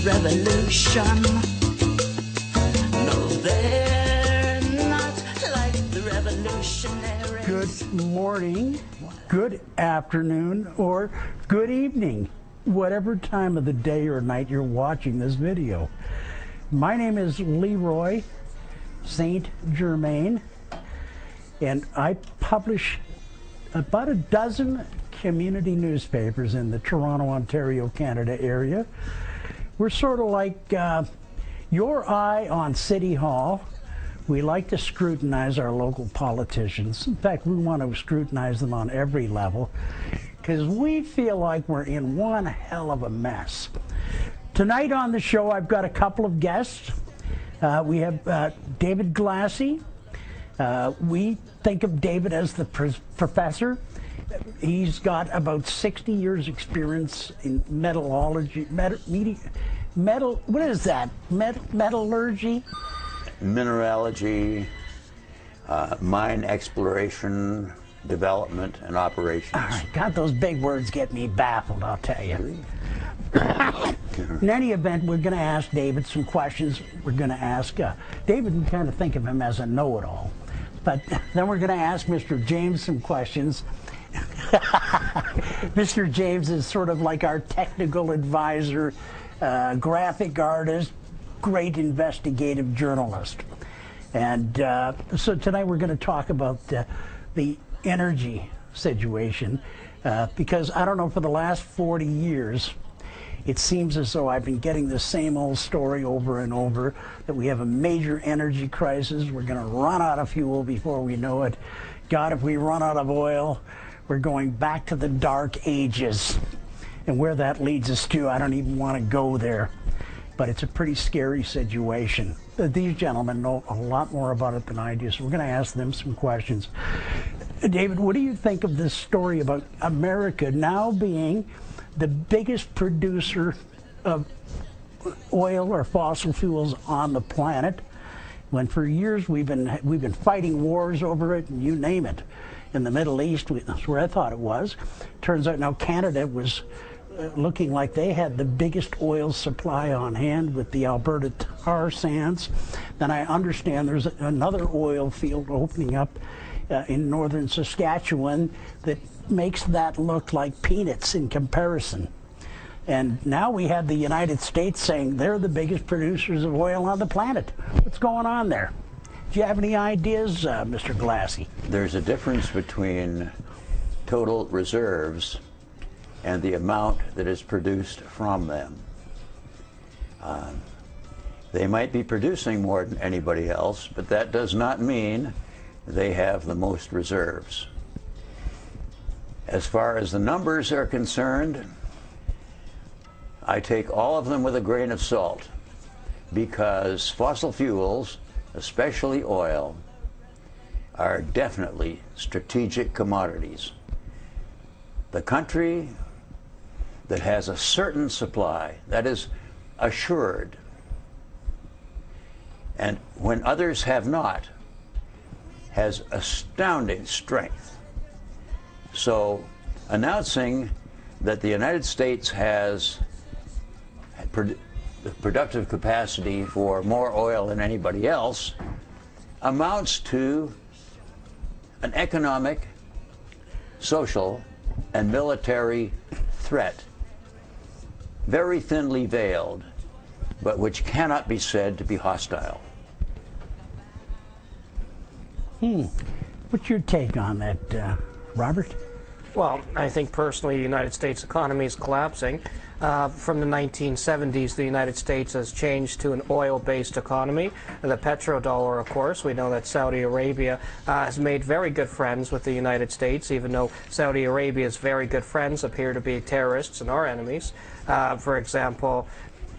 revolution. No, they're not like the revolutionaries. Good morning, good afternoon, or good evening, whatever time of the day or night you're watching this video. My name is Leroy St.Germaine, and I publish about a dozen community newspapers in the Toronto, Ontario, Canada area. We're sort of like your eye on City Hall. We like to scrutinize our local politicians. In fact, we want to scrutinize them on every level because we feel like we're in one hell of a mess. Tonight on the show, I've got a couple of guests. We have David Glassey. We think of David as the professor. He's got about 60 years experience in metallurgy, what is that? Metallurgy? Mineralogy, mine exploration, development, and operations. All right, God, those big words get me baffled, I'll tell you. In any event, we're going to ask David some questions. We're going to ask, David, we kind of think of him as a know-it-all. But then we're going to ask Mr. James some questions. Mr. James is sort of like our technical advisor, graphic artist, great investigative journalist. And so tonight we're going to talk about the energy situation because I don't know, for the last 40 years, it seems as though I've been getting the same old story over and over, that we have a major energy crisis. We're going to run out of fuel before we know it. God, if we run out of oil, we're going back to the dark ages. And where that leads us to, I don't even want to go there. But it's a pretty scary situation. These gentlemen know a lot more about it than I do, so we're going to ask them some questions. David, what do you think of this story about America now being the biggest producer of oil or fossil fuels on the planet, when for years we've been fighting wars over it, and you name it? In the Middle East, that's where I thought it was. Turns out now Canada was looking like they had the biggest oil supply on hand with the Alberta tar sands. Then I understand there's another oil field opening up in northern Saskatchewan that makes that look like peanuts in comparison. And now we have the United States saying they're the biggest producers of oil on the planet. What's going on there? Do you have any ideas, Mr. Glassey? There's a difference between total reserves and the amount that is produced from them. They might be producing more than anybody else, but that does not mean they have the most reserves. As far as the numbers are concerned, I take all of them with a grain of salt, because fossil fuels, especially oil, are definitely strategic commodities. The country that has a certain supply, that is assured, and when others have not, has astounding strength. So announcing that the United States has the productive capacity for more oil than anybody else amounts to an economic, social, and military threat, very thinly veiled, but which cannot be said to be hostile. What's your take on that, Robert? Well, I think personally the United States economy is collapsing. From the 1970s, the United States has changed to an oil-based economy. The petrodollar, of course, we know that Saudi Arabia has made very good friends with the United States, even though Saudi Arabia's very good friends appear to be terrorists and our enemies. For example,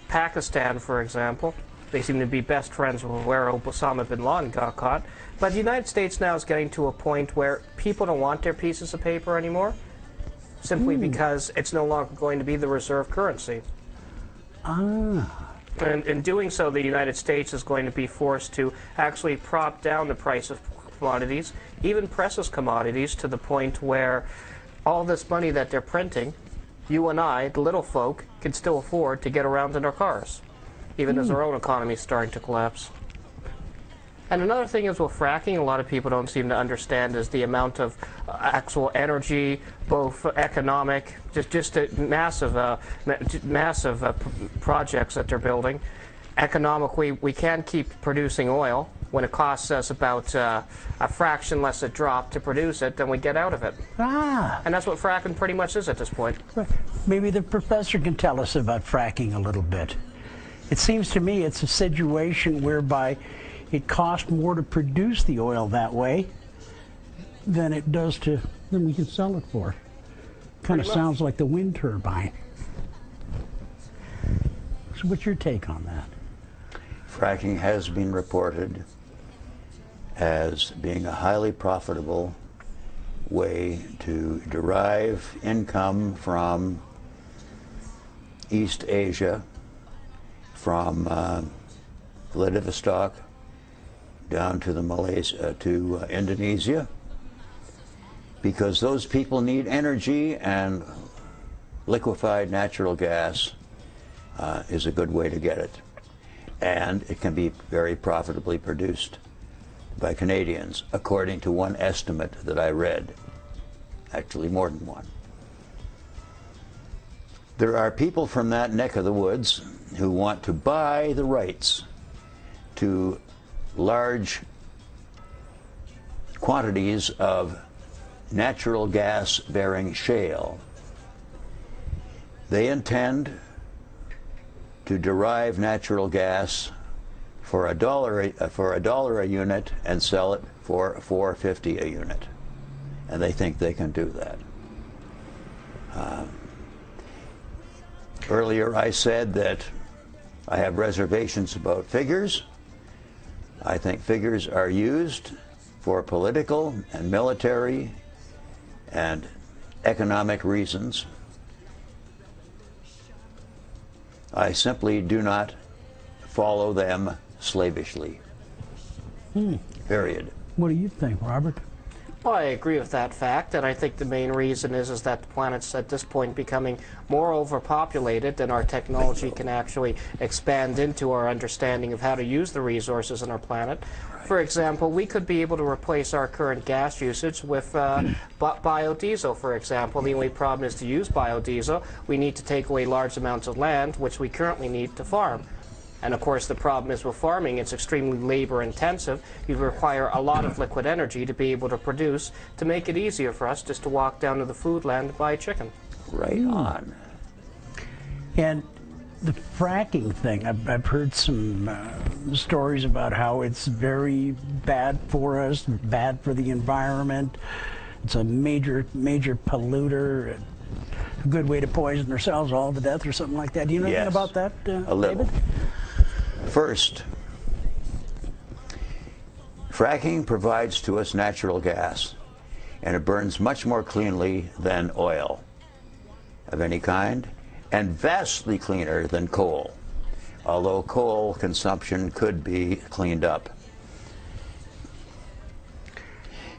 Pakistan, for example, they seem to be best friends with where Osama bin Laden got caught. But the United States now is getting to a point where people don't want their pieces of paper anymore, simply because it's no longer going to be the reserve currency. And in doing so, the United States is going to be forced to actually prop down the price of commodities, even precious commodities, to the point where all this money that they're printing you and I, the little folk, can still afford to get around in our cars, even as our own economy is starting to collapse. And another thing is with fracking, a lot of people don't seem to understand is the amount of actual energy, both economic, just massive projects that they're building. Economically, we can keep producing oil when it costs us about a fraction less a drop to produce it than we get out of it. Ah. And that's what fracking pretty much is at this point. Maybe the professor can tell us about fracking a little bit. It seems to me it's a situation whereby it costs more to produce the oil that way than it does than we can sell it for. Kind of sounds like the wind turbine. So what's your take on that? Fracking has been reported as being a highly profitable way to derive income from East Asia, from Vladivostok down to Indonesia, because those people need energy, and liquefied natural gas is a good way to get it. And it can be very profitably produced by Canadians, according to one estimate that I read, actually more than one. There are people from that neck of the woods who want to buy the rights to large quantities of natural gas-bearing shale. They intend to derive natural gas for $1 a unit and sell it for $4.50 a unit, and they think they can do that. Earlier I said that I have reservations about figures. I think figures are used for political and military and economic reasons. I simply do not follow them slavishly. Period. What do you think, Robert? Well, I agree with that fact, and I think the main reason is that the planet's at this point becoming more overpopulated than our technology can actually expand into our understanding of how to use the resources on our planet. For example, we could be able to replace our current gas usage with biodiesel, for example. The only problem is to use biodiesel, we need to take away large amounts of land, which we currently need to farm. And of course, the problem is with farming, it's extremely labor intensive. You require a lot of liquid energy to be able to produce, to make it easier for us just to walk down to the food land and buy chicken. Right on. And the fracking thing, I've heard some stories about how it's very bad for us, bad for the environment. It's a major polluter, a good way to poison ourselves all to death or something like that. Do you know anything about that, a little. David? First, fracking provides to us natural gas, and it burns much more cleanly than oil of any kind, and vastly cleaner than coal, although coal consumption could be cleaned up.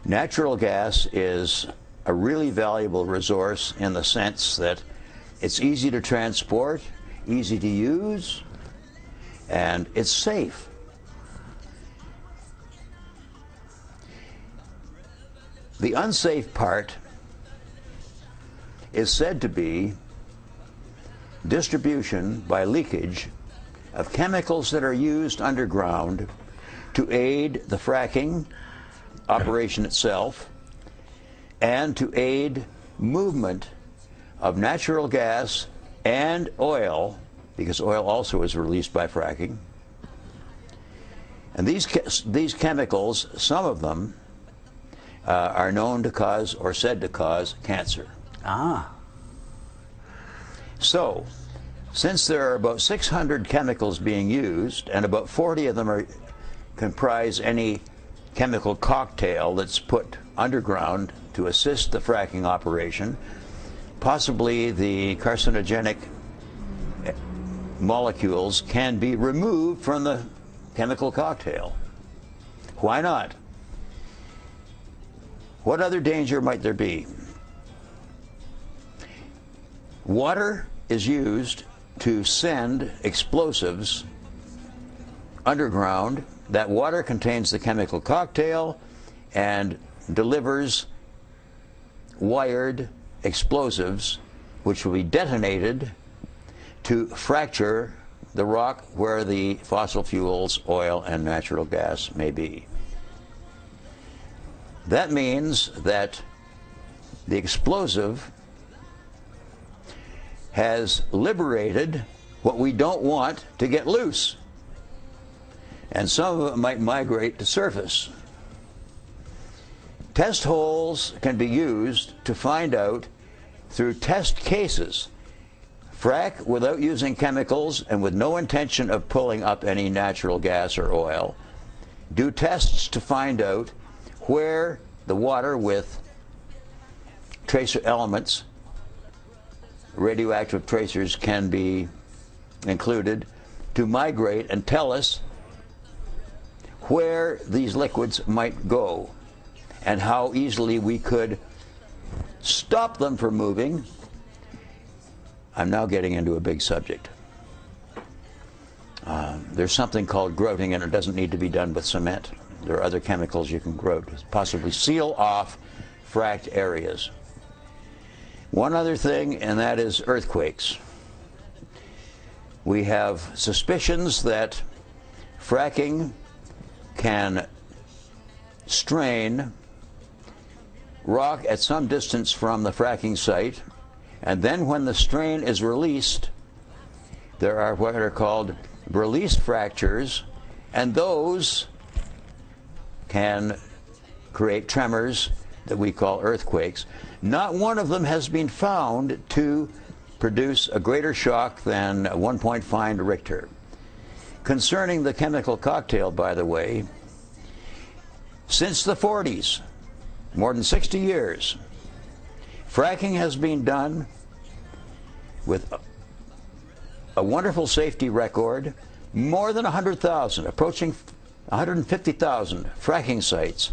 Natural gas is a really valuable resource in the sense that it's easy to transport, easy to use, and it's safe. The unsafe part is said to be distribution by leakage of chemicals that are used underground to aid the fracking operation itself and to aid movement of natural gas and oil, because oil also is released by fracking. And these chemicals, some of them, are known to cause or said to cause cancer. Ah. So, since there are about 600 chemicals being used, and about 40 of them comprise any chemical cocktail that's put underground to assist the fracking operation, possibly the carcinogenic molecules can be removed from the chemical cocktail. Why not? What other danger might there be? Water is used to send explosives underground. That water contains the chemical cocktail and delivers wired explosives which will be detonated to fracture the rock where the fossil fuels, oil, and natural gas may be. That means that the explosive has liberated what we don't want to get loose. And some of it might migrate to surface. Test holes can be used to find out, through test cases, frack without using chemicals and with no intention of pulling up any natural gas or oil. Do tests to find out where the water with tracer elements, radioactive tracers, can be included to migrate and tell us where these liquids might go and how easily we could stop them from moving. I'm now getting into a big subject. There's something called grouting, and it doesn't need to be done with cement. There are other chemicals you can grout, possibly seal off fracked areas. One other thing, and that is earthquakes. We have suspicions that fracking can strain rock at some distance from the fracking site, and then when the strain is released, there are what are called release fractures, and those can create tremors that we call earthquakes. Not one of them has been found to produce a greater shock than 1.5 Richter. Concerning the chemical cocktail, by the way, since the 40s, more than 60 years, fracking has been done with a wonderful safety record. More than 100,000, approaching 150,000 fracking sites,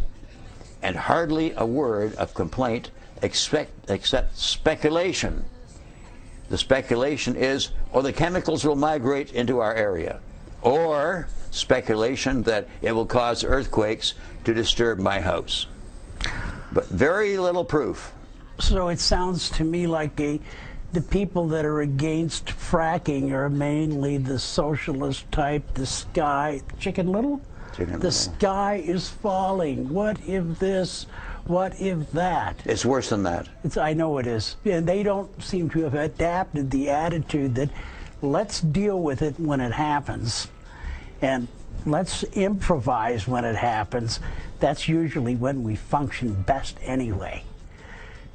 and hardly a word of complaint except speculation. The speculation is, the chemicals will migrate into our area, or speculation that it will cause earthquakes to disturb my house. But very little proof. So it sounds to me like the people that are against fracking are mainly the socialist type, the sky, Chicken Little? Chicken The Little. sky is falling. What if this? What if that? It's worse than that. I know it is. And they don't seem to have adapted the attitude that let's deal with it when it happens, and let's improvise when it happens. That's usually when we function best anyway.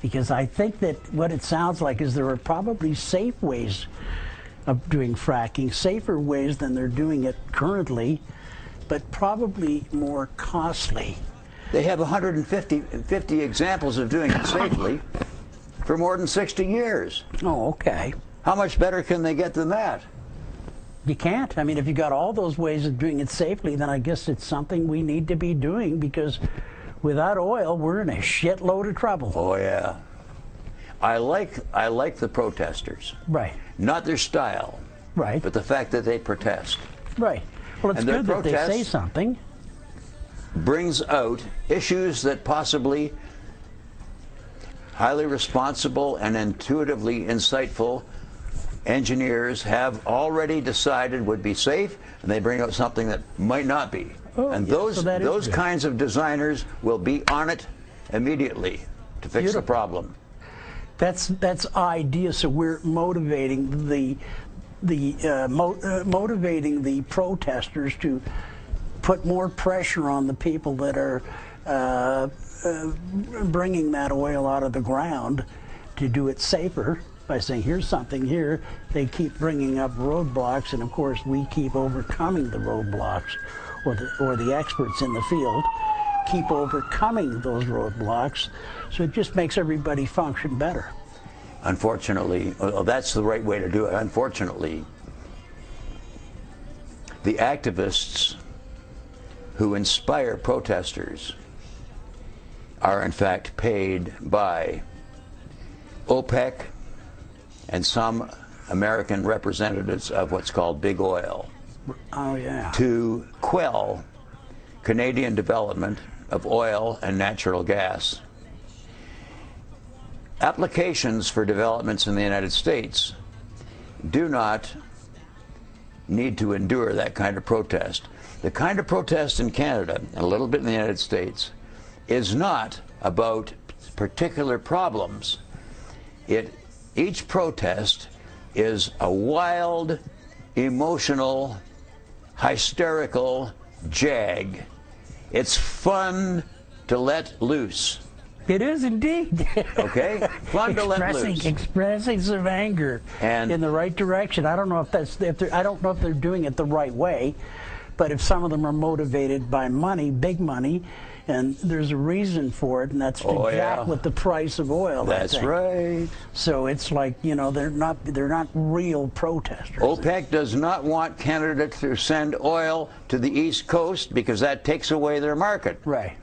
Because I think that what it sounds like is there are probably safe ways of doing fracking, safer ways than they're doing it currently, but probably more costly. They have 150 examples of doing it safely for more than 60 years. Oh, okay. How much better can they get than that? You can't. I mean, if you got all those ways of doing it safely, then I guess it's something we need to be doing, because without oil, we're in a shitload of trouble. Oh yeah. I like the protesters. Right. Not their style. Right. But the fact that they protest. Right. Well, it's And their good that they say protests something. brings out issues that possibly highly responsible and intuitively insightful engineers have already decided would be safe, and they bring out something that might not be. Oh, And yeah, so that is those good. kinds of designers will be on it immediately to fix the Beautiful. problem. That's idea. So we're motivating motivating the protesters to put more pressure on the people that are bringing that oil out of the ground to do it safer by saying, here's something here. They keep bringing up roadblocks, and of course we keep overcoming the roadblocks, or the experts in the field keep overcoming those roadblocks. So it just makes everybody function better. Unfortunately, that's the right way to do it. Unfortunately, the activists who inspire protesters are in fact paid by OPEC and some American representatives of what's called big oil Oh, yeah. to quell Canadian development of oil and natural gas. Applications for developments in the United States do not need to endure that kind of protest. The kind of protest in Canada, and a little bit in the United States, is not about particular problems. Each protest is a wild, emotional, hysterical jag. It's fun to let loose. It is indeed. Okay? Fun to let loose. Expressing some anger And in the right direction. I don't know if I don't know if they're doing it the right way, but if some of them are motivated by money, big money, and there's a reason for it, and that's to jack with the price of oil. That's right. So it's like, you know, they're not real protesters. OPEC does not want Canada to send oil to the East Coast because that takes away their market. Right.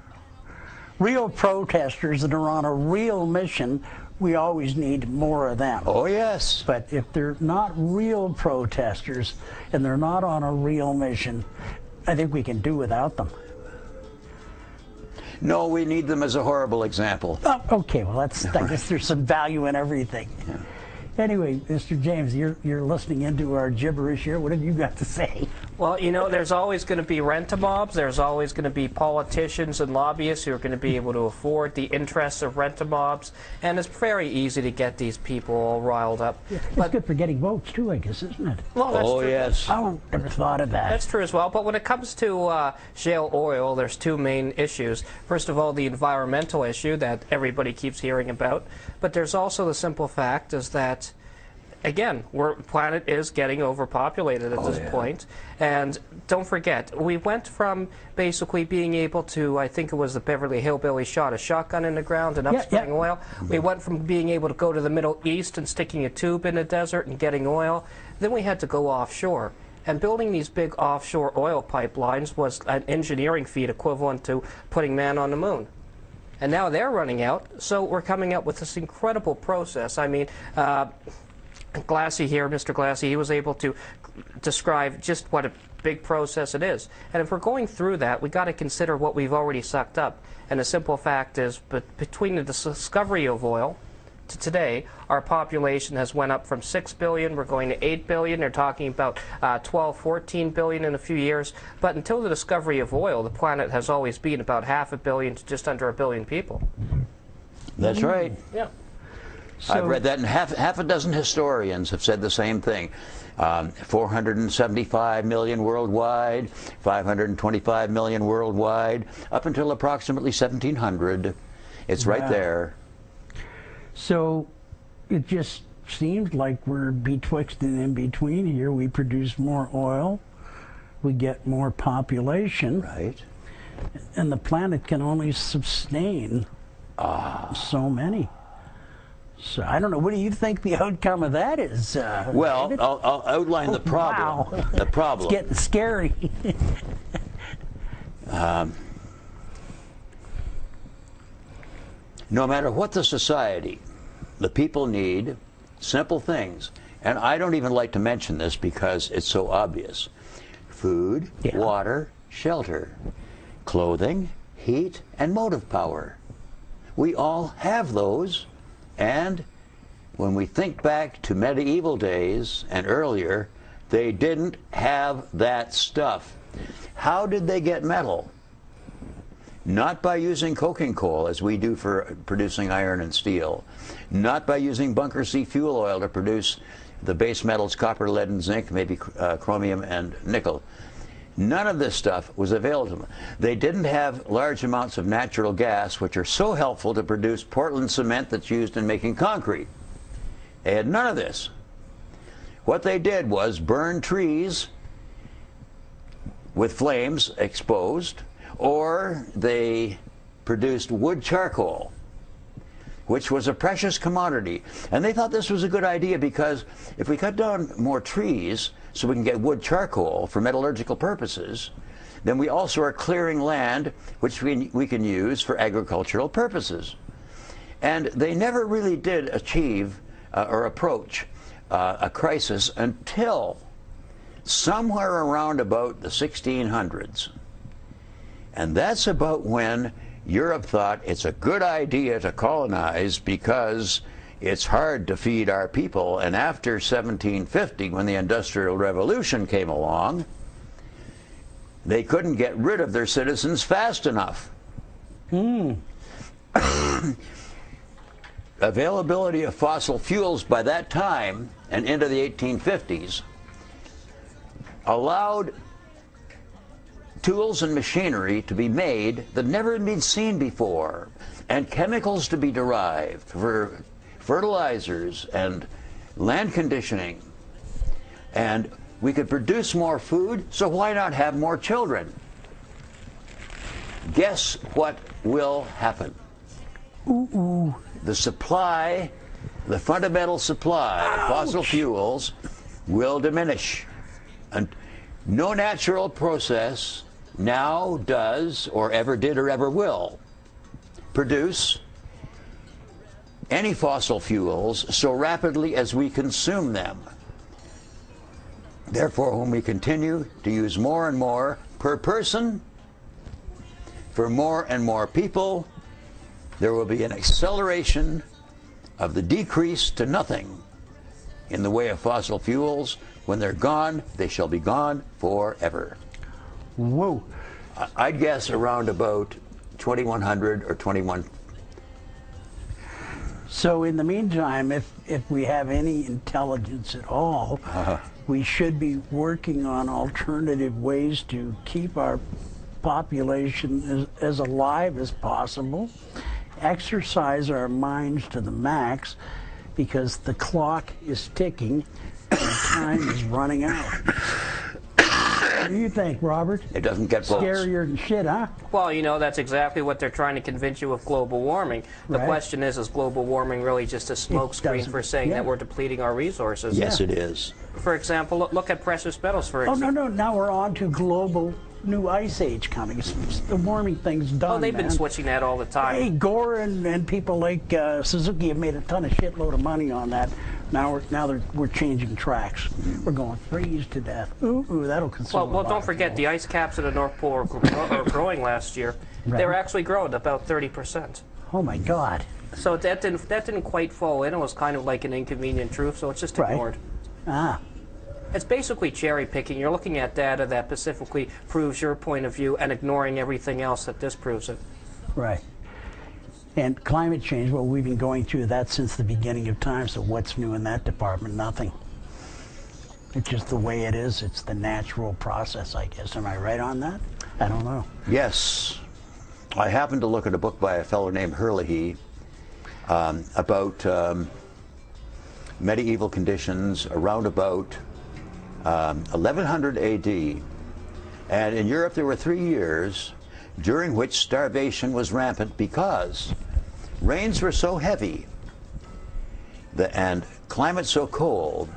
Real protesters that are on a real mission, we always need more of them. Oh, yes. But if they're not real protesters and they're not on a real mission, I think we can do without them. No, we need them as a horrible example. Oh, okay, well, I guess there's some value in everything. Yeah. Anyway, Mr. James, you're listening into our gibberish here. What have you got to say? Well, you know, there's always going to be rent-a-mobs. There's always going to be politicians and lobbyists who are going to be able to afford the interests of rent-a-mobs, and it's very easy to get these people all riled up. Yeah, it's good for getting votes, too, I guess, isn't it? Well, that's true. Yes. Oh, never thought of that. That's true as well. But when it comes to shale oil, there's two main issues. First of all, the environmental issue that everybody keeps hearing about. But there's also the simple fact is that, again, our planet is getting overpopulated at this point. And don't forget, we went from basically being able to, I think it was the Beverly Hillbillies shot a shotgun in the ground and upspraying oil. We went from being able to go to the Middle East and sticking a tube in the desert and getting oil. Then we had to go offshore. And building these big offshore oil pipelines was an engineering feat equivalent to putting man on the moon. And now they're running out, so we're coming up with this incredible process. I mean, Glassey here, Mr. Glassey, he was able to describe just what a big process it is. And if we're going through that, we got to consider what we've already sucked up. And the simple fact is, between the discovery of oil to today, our population has went up from 6 billion, we're going to 8 billion, they're talking about 12, 14 billion in a few years. But until the discovery of oil, the planet has always been about 500 million to just under 1 billion people. That's right. Yeah. So, I've read that, and half a dozen historians have said the same thing. 475 million worldwide, 525 million worldwide, up until approximately 1700. It's right there. So it just seems like we're betwixt and in between here. We produce more oil, we get more population, right, and the planet can only sustain so many. So I don't know. What do you think the outcome of that is? Well, David? I'll outline the problem. Wow. The problem. It's getting scary. No matter what the society, the people need simple things. And I don't even like to mention this because it's so obvious. Food, water, shelter, clothing, heat, and motive power. We all have those. And when we think back to medieval days and earlier, they didn't have that stuff. How did they get metal? Not by using coking coal, as we do for producing iron and steel. Not by using bunker C fuel oil to produce the base metals copper, lead, and zinc, maybe chromium and nickel. None of this stuff was available to them. They didn't have large amounts of natural gas, which are so helpful to produce Portland cement that's used in making concrete. They had none of this. What they did was burn trees with flames exposed, or they produced wood charcoal, which was a precious commodity. And they thought this was a good idea because if we cut down more trees so we can get wood charcoal for metallurgical purposes, then we also are clearing land which we can use for agricultural purposes. And they never really did achieve or approach a crisis until somewhere around about the 1600s. And that's about when Europe thought it's a good idea to colonize because it's hard to feed our people. And after 1750, when the Industrial Revolution came along, they couldn't get rid of their citizens fast enough. Availability of fossil fuels by that time and into the 1850s allowed tools and machinery to be made that never had been seen before, and chemicals to be derived for fertilizers and land conditioning. And we could produce more food, so why not have more children? Guess what will happen? The supply, the fundamental supply of fossil fuels will diminish. And no natural process now does, or ever did, or ever will produce any fossil fuels so rapidly as we consume them. Therefore, when we continue to use more and more per person, for more and more people, there will be an acceleration of the decrease to nothing in the way of fossil fuels. When they're gone, they shall be gone forever. Whoa. I'd guess around about 2100 or 21. So in the meantime, if we have any intelligence at all, we should be working on alternative ways to keep our population as alive as possible, exercise our minds to the max, because the clock is ticking and time is running out. What do you think, Robert? It doesn't get votes. Scarier than shit, huh? Well, you know, that's exactly what they're trying to convince you of global warming. The question is global warming really just a smokescreen for saying that we're depleting our resources? Yes, it is. For example, look at precious metals, for example. Oh, no, now we're on to global new ice age coming. The warming thing's done. Oh, they've been switching that all the time. Hey, Gore and people like Suzuki have made a ton of shitload of money on that. Now we're changing tracks. We're going freeze to death. Ooh, that'll consume. Well, don't forget the ice caps at the North Pole are growing last year. Right. They were actually growing about 30%. Oh my God. So that didn't quite fall in. It was kind of like an inconvenient truth. So it's just ignored. Ah. It's basically cherry picking. You're looking at data that specifically proves your point of view and ignoring everything else that disproves it. Right. And climate change, well, we've been going through that since the beginning of time, so what's new in that department? Nothing. It's just the way it is. It's the natural process, I guess. Am I right on that? I don't know. Yes. I happened to look at a book by a fellow named Herlihy about medieval conditions around about 1100 AD. And in Europe there were 3 years during which starvation was rampant because rains were so heavy and climate so cold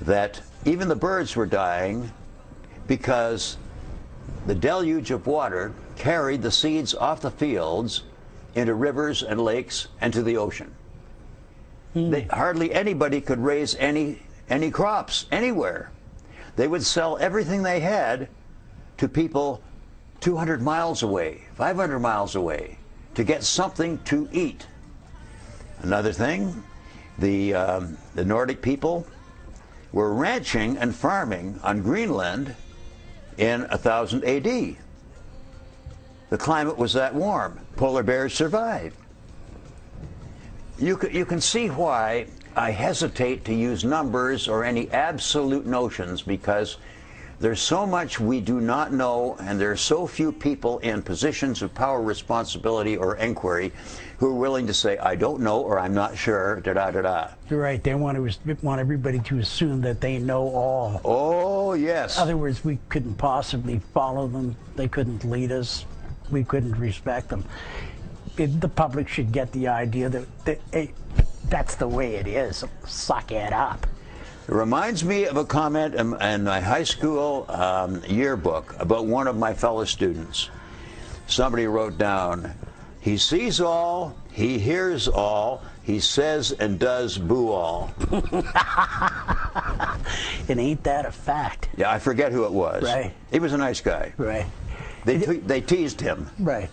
that even the birds were dying because the deluge of water carried the seeds off the fields into rivers and lakes and to the ocean. Hardly anybody could raise any crops anywhere. They would sell everything they had to people 200 miles away, 500 miles away, to get something to eat. Another thing, the Nordic people were ranching and farming on Greenland in 1000 AD. The climate was that warm. Polar bears survived. You can see why I hesitate to use numbers or any absolute notions, because there's so much we do not know, and there are so few people in positions of power, responsibility, or inquiry who are willing to say, I don't know, or I'm not sure, da-da-da-da. You're right. They want everybody to assume that they know all. Oh, yes. In other words, we couldn't possibly follow them. They couldn't lead us. We couldn't respect them. The public should get the idea that hey, that's the way it is. Suck it up. It reminds me of a comment in my high school yearbook about one of my fellow students. Somebody wrote down, he sees all, he hears all, He says and does boo all. And ain't that a fact? Yeah, I forget who it was. Right. He was a nice guy. Right. They teased him. Right.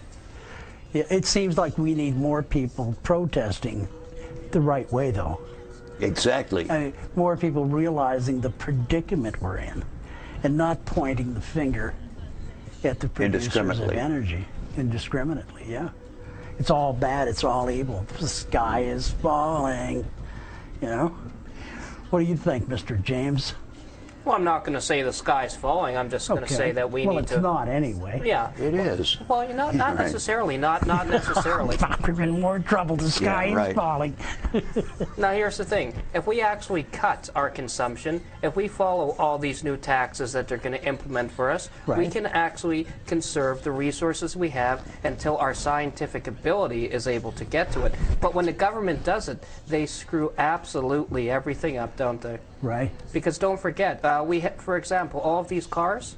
Yeah, it seems like we need more people protesting the right way, though. Exactly. I mean, more people realizing the predicament we're in and not pointing the finger at the producers of energy indiscriminately. Yeah. It's all bad, it's all evil. The sky is falling, you know? What do you think, Mr. James? Well, I'm not going to say the sky's falling. I'm just going to say that we well, need it's to... not anyway. Yeah. It is. Well, you know, not necessarily. Not necessarily. We're in more trouble. The sky is falling. Now, here's the thing. If we actually cut our consumption, if we follow all these new taxes that they're going to implement for us, we can actually conserve the resources we have until our scientific ability is able to get to it. But when the government does it, they screw absolutely everything up, don't they? Right. Because don't forget, for example, all of these cars,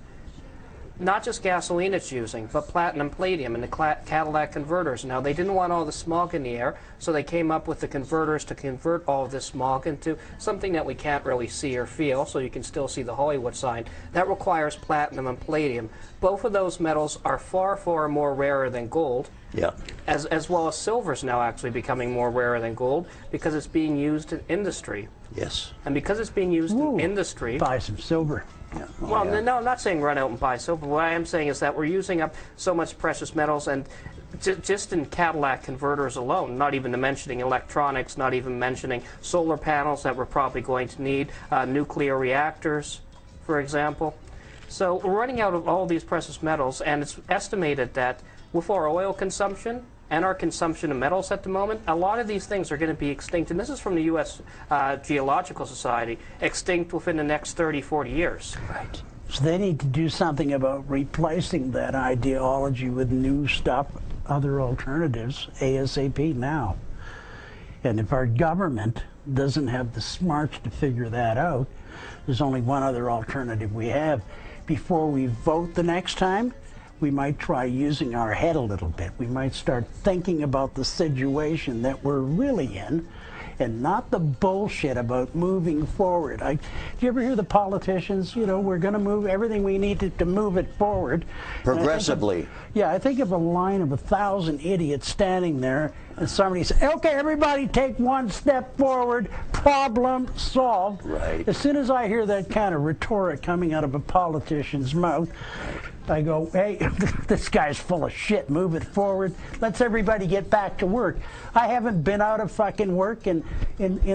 not just gasoline it's using, but platinum, palladium, and the Cadillac converters. Now, they didn't want all the smog in the air, so they came up with the converters to convert all of this smog into something that we can't really see or feel, so you can still see the Hollywood sign. That requires platinum and palladium. Both of those metals are far, far more rarer than gold. Yeah. As well as silver's now actually becoming more rarer than gold because it's being used in industry. Yes. And because it's being used in industry... Buy some silver. Yeah. Well, no, I'm not saying run out and buy silver. What I am saying is that we're using up so much precious metals, and just in Cadillac converters alone, not even mentioning electronics, not even mentioning solar panels that we're probably going to need, nuclear reactors, for example. So we're running out of all these precious metals, and it's estimated that with our oil consumption and our consumption of metals at the moment, a lot of these things are going to be extinct, and this is from the U.S. Geological Society, extinct within the next 30, 40 years. Right. So they need to do something about replacing that ideology with new stuff, other alternatives, ASAP now. And if our government doesn't have the smarts to figure that out, there's only one other alternative we have. Before we vote the next time, we might try using our head a little bit. We might start thinking about the situation that we're really in and not the bullshit about moving forward. Do you ever hear the politicians, you know, we're going to move everything we need to move it forward. Progressively. I think of a line of 1,000 idiots standing there and somebody says, okay, everybody take one step forward, problem solved. Right. As soon as I hear that kind of rhetoric coming out of a politician's mouth, I go, hey, this guy's full of shit. Move it forward. Let's everybody get back to work. I haven't been out of fucking work in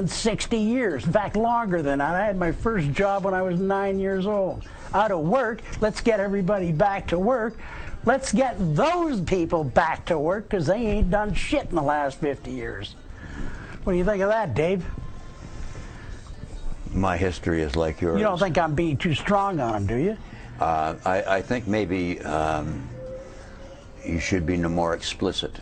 60 years. In fact, longer than that. I had my first job when I was 9 years old. Out of work. Let's get everybody back to work. Let's get those people back to work because they ain't done shit in the last 50 years. What do you think of that, Dave? My history is like yours. You don't think I'm being too strong on them, do you? I think maybe you should be no more explicit.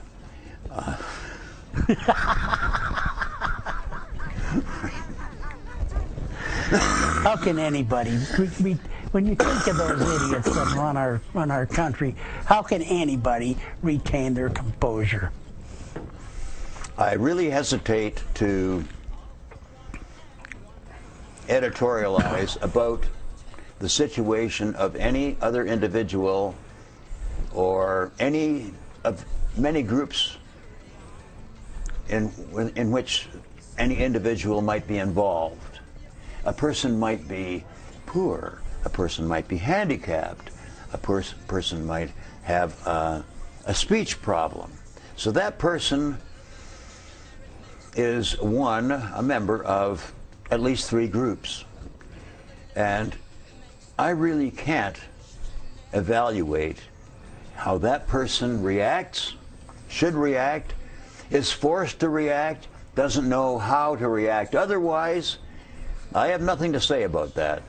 How can anybody, when you think of those idiots that run our country, how can anybody retain their composure? I really hesitate to editorialize about the situation of any other individual or any of many groups in which any individual might be involved. A person might be poor, a person might be handicapped, a person might have a speech problem. So that person is a member of at least 3 groups. And I really can't evaluate how that person reacts, should react, is forced to react, doesn't know how to react. Otherwise, I have nothing to say about that.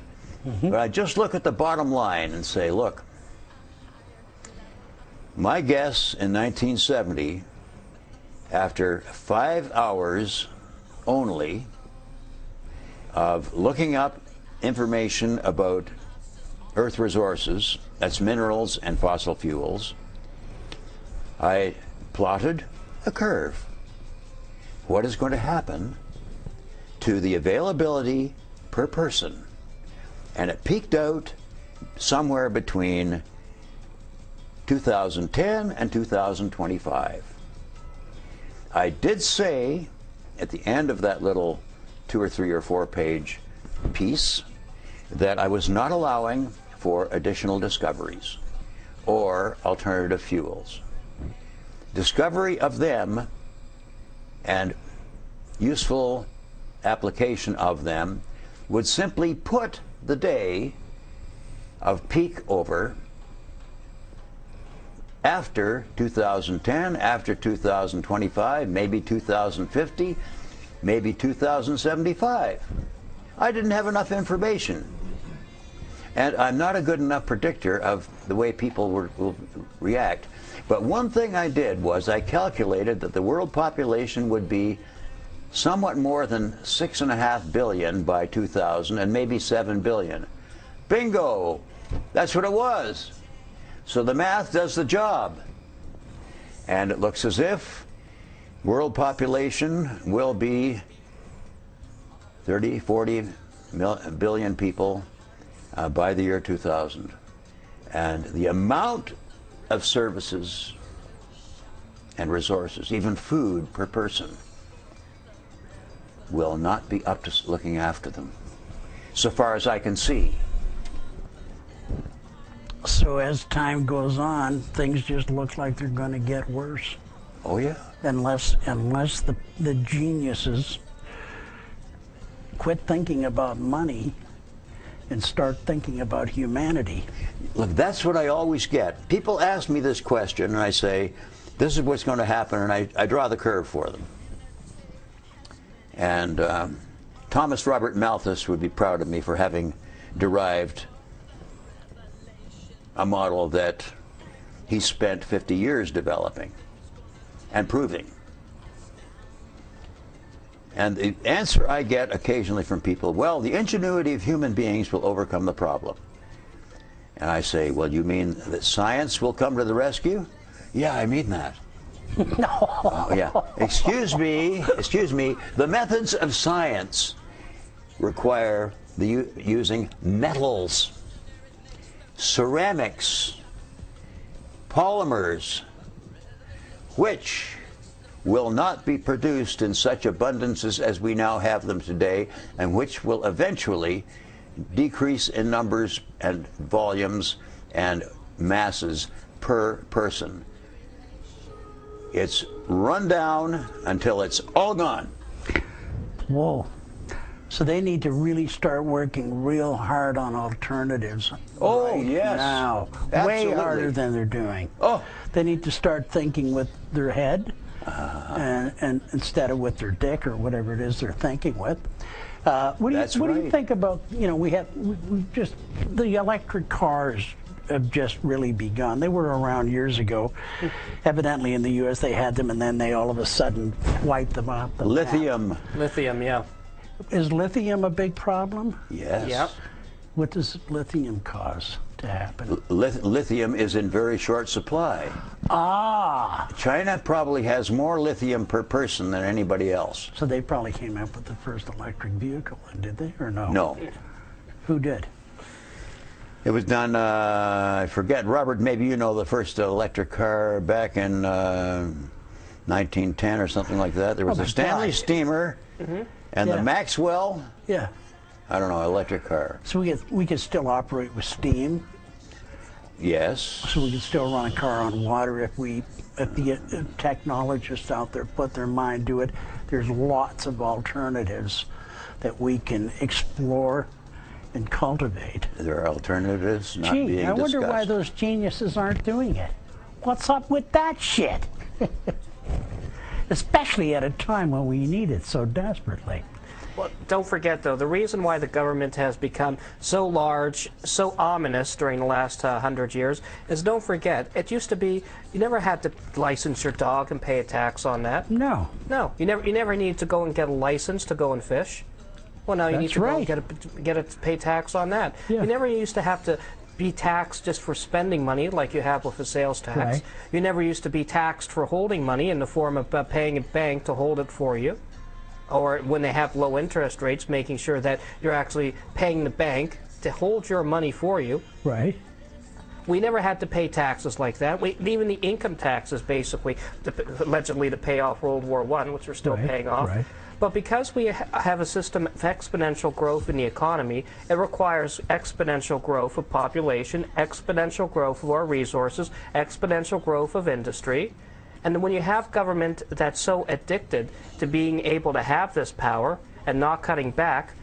But I just look at the bottom line and say, look, my guess in 1970, after 5 hours only of looking up information about Earth resources, that's minerals and fossil fuels, I plotted a curve. what is going to happen to the availability per person. And it peaked out somewhere between 2010 and 2025. I did say at the end of that little 2 or 3 or 4 page piece that I was not allowing for additional discoveries or alternative fuels. Discovery of them and useful application of them would simply put the day of peak over after 2010, after 2025, maybe 2050, maybe 2075. I didn't have enough information. And I'm not a good enough predictor of the way people will react. But one thing I did was I calculated that the world population would be somewhat more than 6.5 billion by 2000 and maybe 7 billion. Bingo! That's what it was. So the math does the job. And it looks as if world population will be 30, 40 billion people by the year 2000. And the amount of services and resources, even food per person, will not be up to looking after them, so far as I can see. So as time goes on, things just look like they're going to get worse. Oh yeah. Unless the geniuses quit thinking about money and start thinking about humanity. Look, that's what I always get. People ask me this question, and I say, this is what's going to happen, and I draw the curve for them. And Thomas Robert Malthus would be proud of me for having derived a model that he spent 50 years developing and proving. And the answer I get occasionally from people, well, the ingenuity of human beings will overcome the problem. And I say, well, you mean that science will come to the rescue? Yeah, I mean that. No. Oh, yeah. Excuse me. The methods of science require the using metals, ceramics, polymers, which will not be produced in such abundances as we now have them today, and which will eventually decrease in numbers and volumes and masses per person. It's run down until it's all gone. Whoa. So they need to really start working real hard on alternatives. Oh, right yes. now. Absolutely. Way harder than they're doing. Oh. They need to start thinking with their head and instead of with their dick or whatever it is they're thinking with. What do you think about, we just, the electric cars have just really begun. They were around years ago. Evidently in the U.S. they had them, and then they all of a sudden wiped them off the Lithium. map. Lithium, yeah. Is lithium a big problem? Yes. Yep. What does lithium cause to happen? Lithium is in very short supply. Ah! China probably has more lithium per person than anybody else. So they probably came up with the first electric vehicle, did they, or no? No. Who did? It was done, I forget, Robert, maybe you know the first electric car back in 1910 or something like that. There was a Stanley steamer and the Maxwell, Yeah. I don't know, electric car. So we could still operate with steam. Yes. So we could still run a car on water if the technologists out there put their mind to it. There's lots of alternatives that we can explore and cultivate. There are alternatives not being discussed. I wonder why those geniuses aren't doing it. What's up with that shit? Especially at a time when we need it so desperately. Well, don't forget, though, the reason why the government has become so large, so ominous during the last 100 years is, don't forget, it used to be you never had to license your dog and pay a tax on that. No. No, you never needed to go and get a license to go and fish. Well, now you need to go and pay tax on that. Yeah. You never used to have to be taxed just for spending money like you have with a sales tax. Right. You never used to be taxed for holding money in the form of paying a bank to hold it for you, or when they have low interest rates, making sure that you're actually paying the bank to hold your money for you. Right. We never had to pay taxes like that. Even the income taxes, basically, allegedly to pay off World War I, which we're still paying off. Right. But because we have a system of exponential growth in the economy, it requires exponential growth of population, exponential growth of our resources, exponential growth of industry. And when you have government that's so addicted to being able to have this power and not cutting back,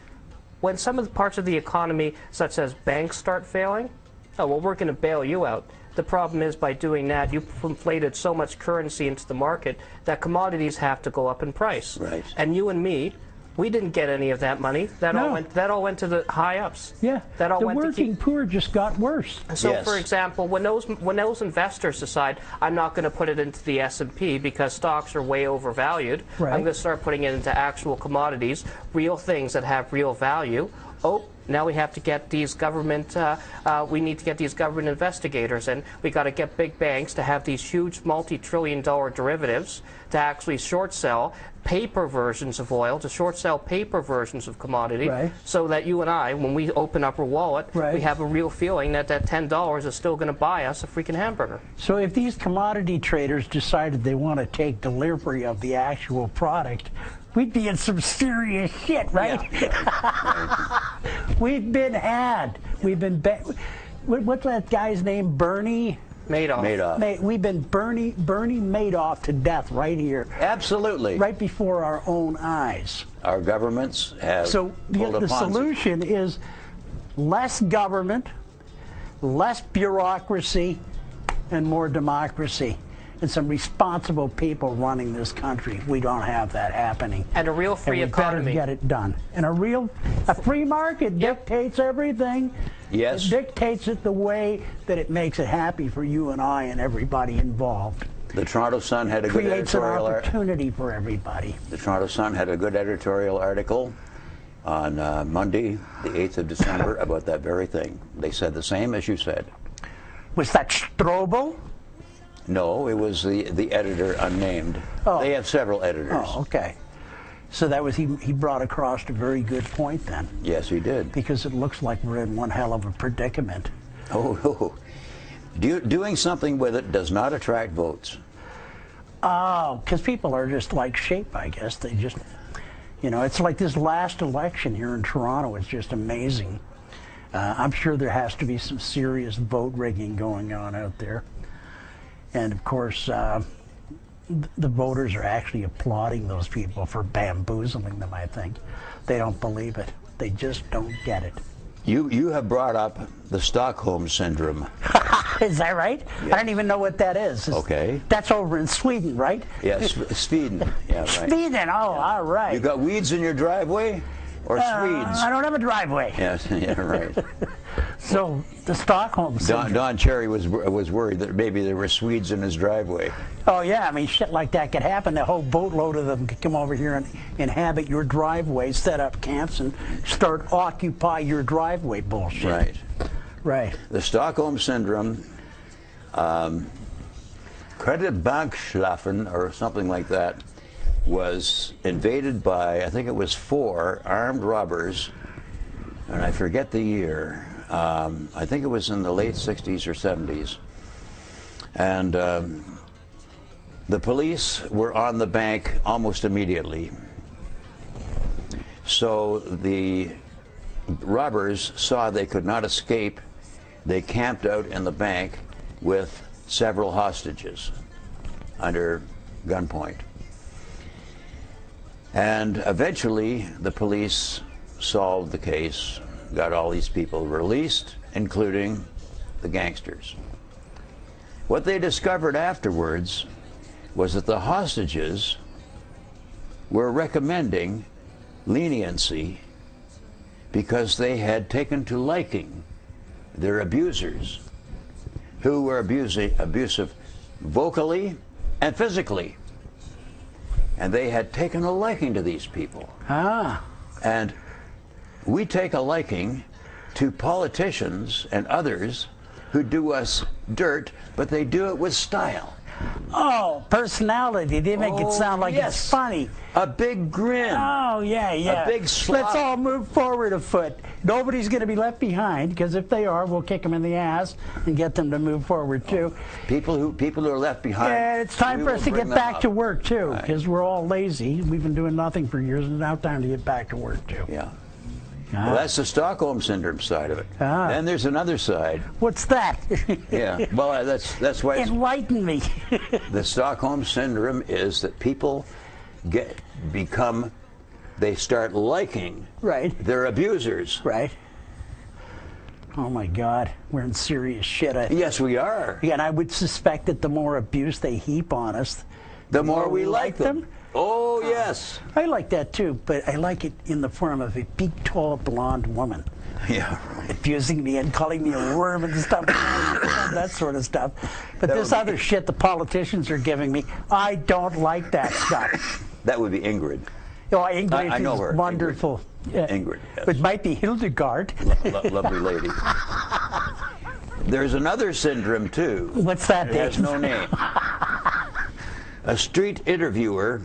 when some of the parts of the economy, such as banks, start failing, oh, well, we're going to bail you out. The problem is, by doing that, you've inflated so much currency into the market that commodities have to go up in price. Right. And you and me, we didn't get any of that money. That all went to the high ups. Yeah. That all the went working poor just got worse. So, Yes. for example, when those investors decide, I'm not going to put it into the S&P because stocks are way overvalued, Right. I'm going to start putting it into actual commodities, real things that have real value. Oh, now we have to get these government, we need to get these government investigators in. We got to get big banks to have these huge multi-trillion-dollar derivatives to actually short sell paper versions of oil, to short sell paper versions of commodity, Right. so that you and I, when we open up our wallet, Right. we have a real feeling that that $10 is still going to buy us a freaking hamburger. So if these commodity traders decided they want to take delivery of the actual product, we'd be in some serious shit, right? We've been had. We've been... What's that guy's name? Bernie? Madoff. We've been Bernie Madoff to death right here. Absolutely. Right before our own eyes. Our governments have So pulled the a Ponzi. solution is less government, less bureaucracy, and more democracy. And some responsible people running this country. We don't have that happening. And a real free and we economy. better get it done. And a free market dictates everything. Yes. It dictates it the way that it makes it happy for you and I and everybody involved. The Toronto Sun had a good Creates an editorial. opportunity for everybody. The Toronto Sun had a good editorial article on Monday, the 8th of December, about that very thing. They said the same as you said. Was that Strobel? No, it was the editor unnamed. Oh. They have several editors. Oh, okay. So that was he brought across a very good point then. Yes, he did. Because it looks like we're in one hell of a predicament. Oh. Doing something with it does not attract votes. Oh, because people are just like sheep, I guess. They just, it's like this last election here in Toronto is just amazing. I'm sure there has to be some serious vote rigging going on out there. And of course, the voters are actually applauding those people for bamboozling them, I think. They don't believe it. They just don't get it. You have brought up the Stockholm Syndrome. Is that right? Yes. I don't even know what that is. Okay. That's over in Sweden, right? Yes, Sweden. Yeah, right. Sweden, all right. You got weeds in your driveway? Or Swedes? I don't have a driveway. Yes, yeah, right. So the Stockholm Syndrome. Don Cherry was worried that maybe there were Swedes in his driveway. Oh yeah, I mean shit like that could happen. A whole boatload of them could come over here and inhabit your driveway, set up camps, and start occupy your driveway bullshit. Right. Right. The Stockholm Syndrome, Kreditbankschlafen or something like that, was invaded by, I think it was 4 armed robbers, and I forget the year. I think it was in the late 60s or 70s. And the police were on the bank almost immediately. So the robbers saw they could not escape. They camped out in the bank with several hostages under gunpoint. And eventually, the police solved the case, got all these people released, including the gangsters. What they discovered afterwards was that the hostages were recommending leniency because they had taken to liking their abusers, who were abusive vocally and physically. And they had taken a liking to these people. Ah. And we take a liking to politicians and others who do us dirt, but they do it with style. Oh, personality. They make it sound like it's funny. A big grin. Oh, yeah. A big slap. Let's all move forward a foot. Nobody's going to be left behind, because if they are, we'll kick them in the ass and get them to move forward, too. People who are left behind. Yeah, it's time for us to get back to work, too, because we're all lazy. We've been doing nothing for years, and now time to get back to work, too. Yeah. Well, that's the Stockholm Syndrome side of it. Then there's another side. What's that? Yeah, well, that's why it's, enlighten me. the Stockholm Syndrome is that people they start liking their abusers. Right. Oh my God, we're in serious shit. Yes, we are. Yeah, and I would suspect that the more abuse they heap on us, the more we like them. Oh, yes. I like that too, but I like it in the form of a big, tall, blonde woman. Yeah. Abusing me and calling me a worm and stuff, that sort of stuff. But this other shit the politicians are giving me, I don't like that stuff. That would be Ingrid. Oh, Ingrid I know is her. wonderful. Ingrid, yes. It might be Hildegard. Lovely lady. There's another syndrome, too. What's that, It has no name. A street interviewer.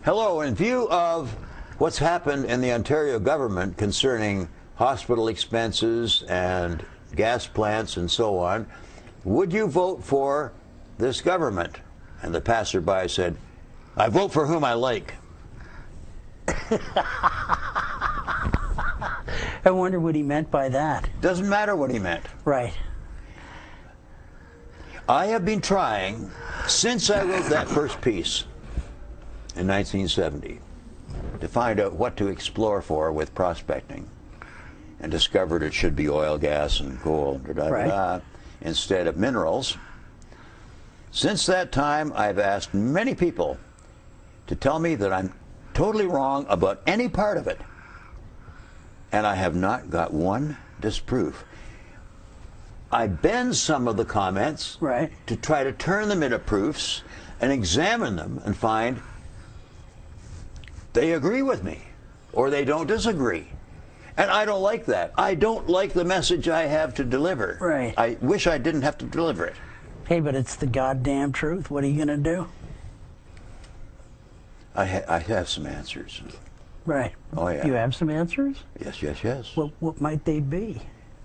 Hello, in view of what's happened in the Ontario government concerning hospital expenses and gas plants and so on, would you vote for this government? And the passerby said, I vote for whom I like. I wonder what he meant by that. Doesn't matter what he meant. Right. I have been trying, since I wrote that first piece in 1970, to find out what to explore for with prospecting, and discovered it should be oil, gas, and coal, instead of minerals. Since that time, I've asked many people to tell me that I'm totally wrong about any part of it, and I have not got one disproof. I bend some of the comments to try to turn them into proofs and examine them and find they agree with me or they don't disagree. And I don't like that. I don't like the message I have to deliver. Right. I wish I didn't have to deliver it. Hey, but it's the goddamn truth. What are you going to do? I have some answers. Right. Oh, yeah. You have some answers? Yes. What might they be?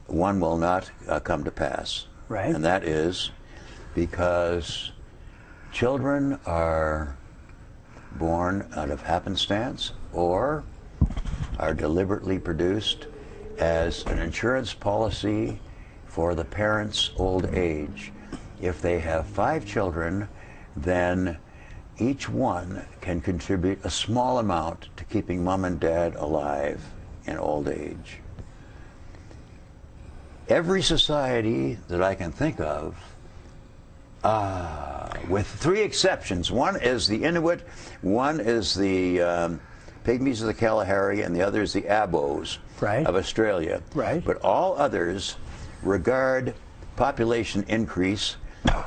One will not come to pass. Right. And that is because children are born out of happenstance or are deliberately produced as an insurance policy for the parents' old age. If they have 5 children, then each one can contribute a small amount to keeping mom and dad alive in old age. Every society that I can think of, with 3 exceptions. One is the Inuit, one is the Pygmies of the Kalahari, and the other is the Abos of Australia. Right. But all others regard population increase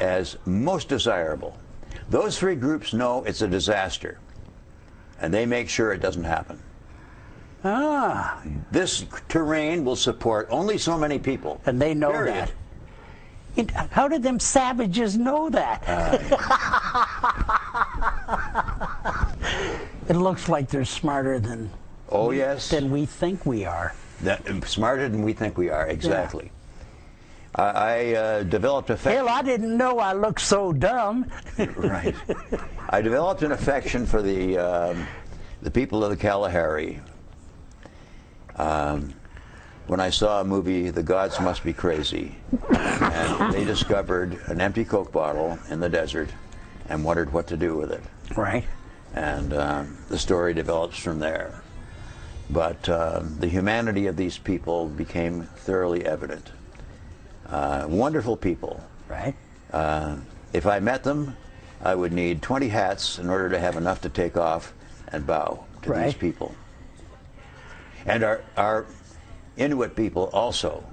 as most desirable. Those 3 groups know it's a disaster, and they make sure it doesn't happen. This terrain will support only so many people. And they know that. How did them savages know that? It looks like they're smarter than than we think we are. Smarter than we think we are, exactly. Yeah. I developed affection. Hell, I didn't know I looked so dumb. Right. I developed an affection for the people of the Kalahari. When I saw a movie, The Gods Must Be Crazy, and they discovered an empty Coke bottle in the desert and wondered what to do with it. Right. And the story develops from there. But the humanity of these people became thoroughly evident. Wonderful people. Right. If I met them, I would need 20 hats in order to have enough to take off and bow to these people. And our Inuit people also,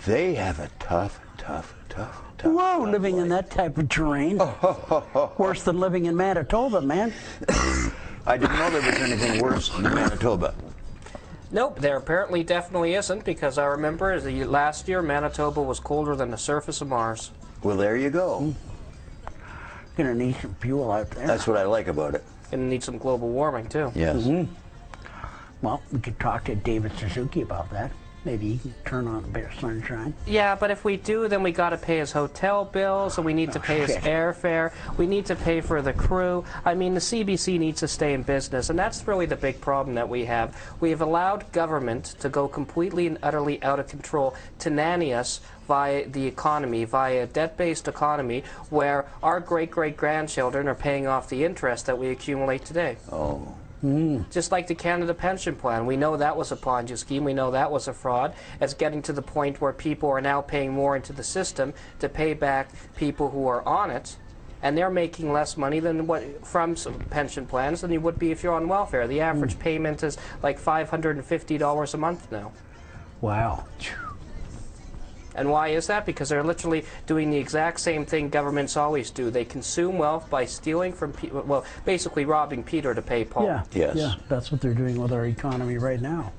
they have a tough Whoa, living in that type of terrain. Worse than living in Manitoba, man. I didn't know there was anything worse than Manitoba. Nope, there apparently definitely isn't, because I remember last year Manitoba was colder than the surface of Mars. Well, there you go. Gonna need some fuel out there. That's what I like about it. And need some global warming too. Yes. Well, we could talk to David Suzuki about that. Maybe he can turn on a bit of sunshine. Yeah, but if we do, then we got to pay his hotel bills, and we need to pay his shit. airfare. We need to pay for the crew. I mean, the CBC needs to stay in business, and that's really the big problem that we have. We have allowed government to go completely and utterly out of control, to nanny us via the economy, via a debt-based economy, where our great-great-grandchildren are paying off the interest that we accumulate today. Oh. Just like the Canada Pension Plan. We know that was a Ponzi scheme. We know that was a fraud. It's getting to the point where people are now paying more into the system to pay back people who are on it, and they're making less money than from some pension plans than you would be if you're on welfare. The average payment is like $550 a month now. Wow. And why is that? Because they're literally doing the exact same thing governments always do. They consume wealth by stealing from people, well, basically robbing Peter to pay Paul. Yeah, Yes. yeah, that's what they're doing with our economy right now.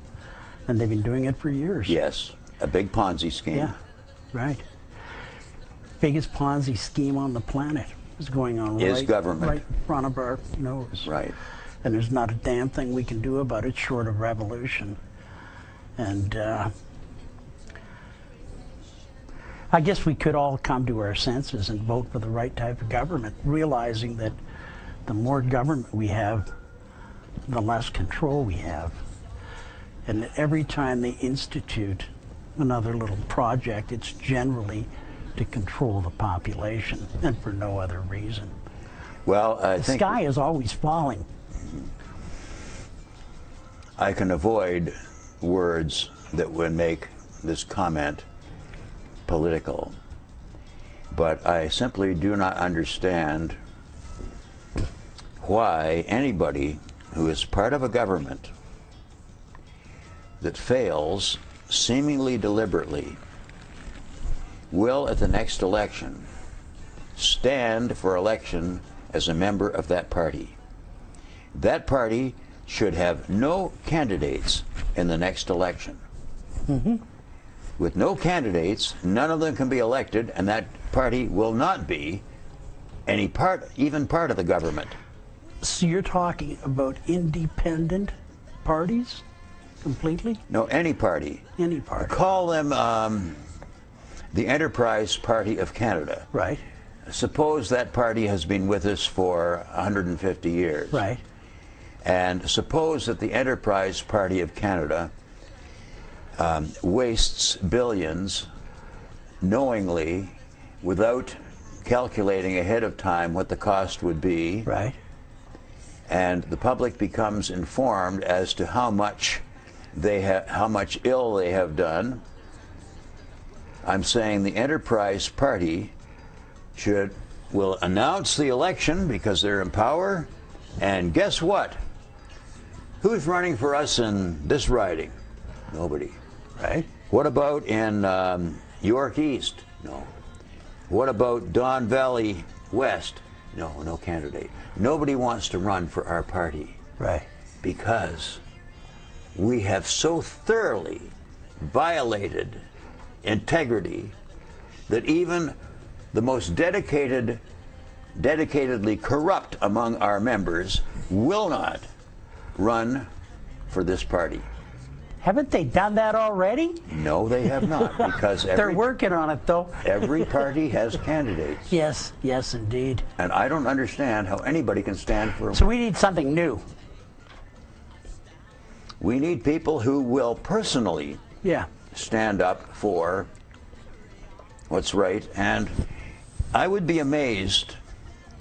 And they've been doing it for years. Yes. A big Ponzi scheme. Yeah, right. Biggest Ponzi scheme on the planet is going on Is government. right in front of our nose. Right. And there's not a damn thing we can do about it short of revolution. And I guess we could all come to our senses and vote for the right type of government, realizing that the more government we have, the less control we have. And that every time they institute another little project, it's generally to control the population and for no other reason. Well, I The think sky is always falling. I can avoid words that would make this comment political, but I simply do not understand why anybody who is part of a government that fails seemingly deliberately will at the next election stand for election as a member of that party. That party should have no candidates in the next election. With no candidates, none of them can be elected, and that party will not be even part of the government. So you're talking about independent parties completely? No, any party. Any party. Call them the Enterprise Party of Canada. Right, Suppose that party has been with us for 150 years. right. And suppose that the Enterprise Party of Canada wastes billions knowingly without calculating ahead of time what the cost would be. Right. And the public becomes informed as to how much ill they have done. I'm saying the Enterprise Party will announce the election because they're in power, and guess what? Who's running for us in this riding? Nobody. Right. What about in York East? No. What about Don Valley West? No candidate. Nobody wants to run for our party Right. because we have so thoroughly violated integrity that even the most dedicatedly corrupt among our members will not run for this party. Haven't they done that already? No, they have not, because They're working on it, though. every party has candidates. Yes, yes, indeed. And I don't understand how anybody can stand for. So we need something new. We need people who will personally Yeah. stand up for what's right. And I would be amazed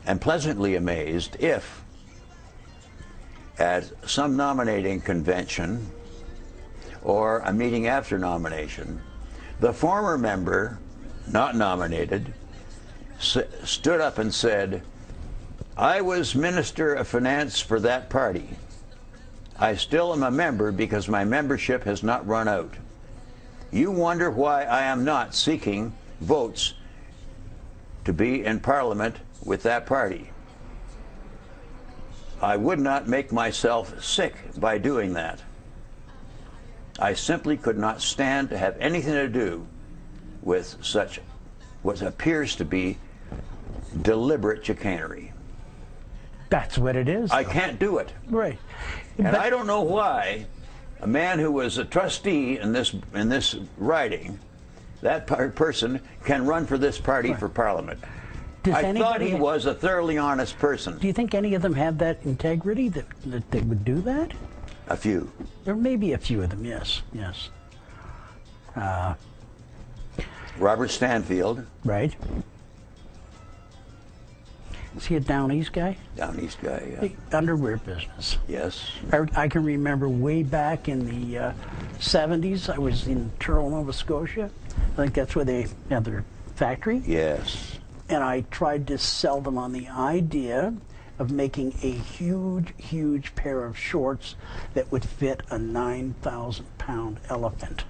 and pleasantly amazed if at some nominating convention or a meeting after nomination, the former member, not nominated, stood up and said, I was Minister of Finance for that party. I still am a member because my membership has not run out. You wonder why I am not seeking votes to be in Parliament with that party. I would not make myself sick by doing that. I simply could not stand to have anything to do with such what appears to be deliberate chicanery. That's what it is. I can't do it. Right. And I don't know why a man who was a trustee in this riding, that person can run for this party for Parliament. I thought he was a thoroughly honest person. Do you think any of them have that integrity that they would do that? A few. There may be a few of them, yes, yes. Robert Stanfield. Right. Is he a Down East guy? Down East guy, yeah. The underwear business. Yes. I can remember way back in the 70s, I was in Turlow, Nova Scotia. I think that's where they had their factory. Yes. And I tried to sell them on the idea of making a huge, huge pair of shorts that would fit a 9,000-pound elephant,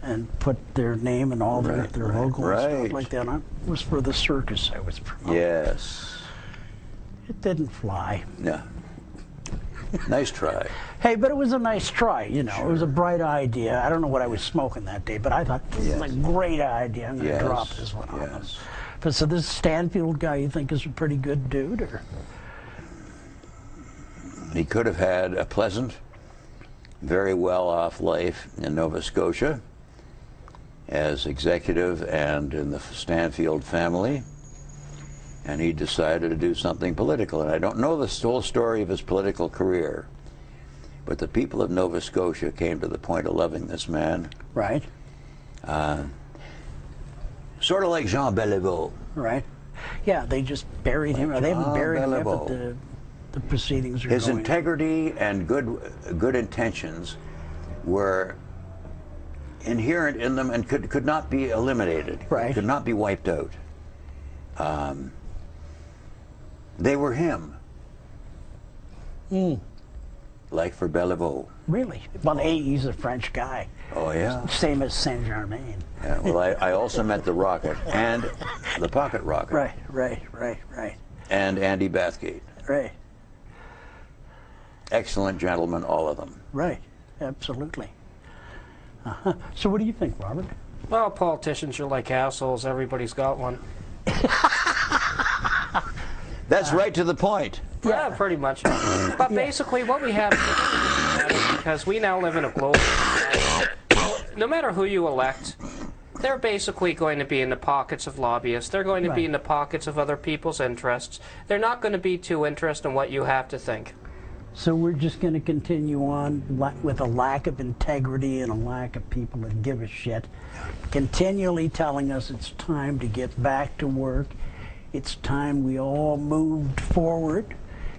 and put their name and all their logo and stuff like that on. It was for the circus I was promoting. Yes. It didn't fly. Yeah. Nice try. Hey, but it was a nice try, you know. Sure. It was a bright idea. I don't know what I was smoking that day, but I thought, this is a great idea. I'm going to drop this one on them. But so this Stanfield guy, you think is a pretty good dude, or? He could have had a pleasant, very well-off life in Nova Scotia as executive and in the Stanfield family, and he decided to do something political. And I don't know the whole story of his political career, but the people of Nova Scotia came to the point of loving this man. Right. Sort of like Jean Beliveau. Right. Yeah, they just buried him. They haven't buried him yet, but the proceedings are His going. integrity and good intentions were inherent in them and could not be eliminated. Right. Could not be wiped out. They were him. Like for Beliveau. Really? Well, he's a French guy. Oh, yeah. Same as St.Germaine. Yeah, well, I also met the Rocket and the Pocket Rocket. Right. And Andy Bathgate. Right. Excellent gentlemen, all of them. Right. Absolutely. So what do you think, Robert? Well, politicians are like assholes. Everybody's got one. That's right to the point. Yeah, pretty much. But basically what we have, because we now live in a global, no matter who you elect, they're basically going to be in the pockets of lobbyists. They're going to be in the pockets of other people's interests. They're not going to be too interested in what you have to think. So we're just going to continue on with a lack of integrity and a lack of people that give a shit, continually telling us it's time to get back to work. It's time we all moved forward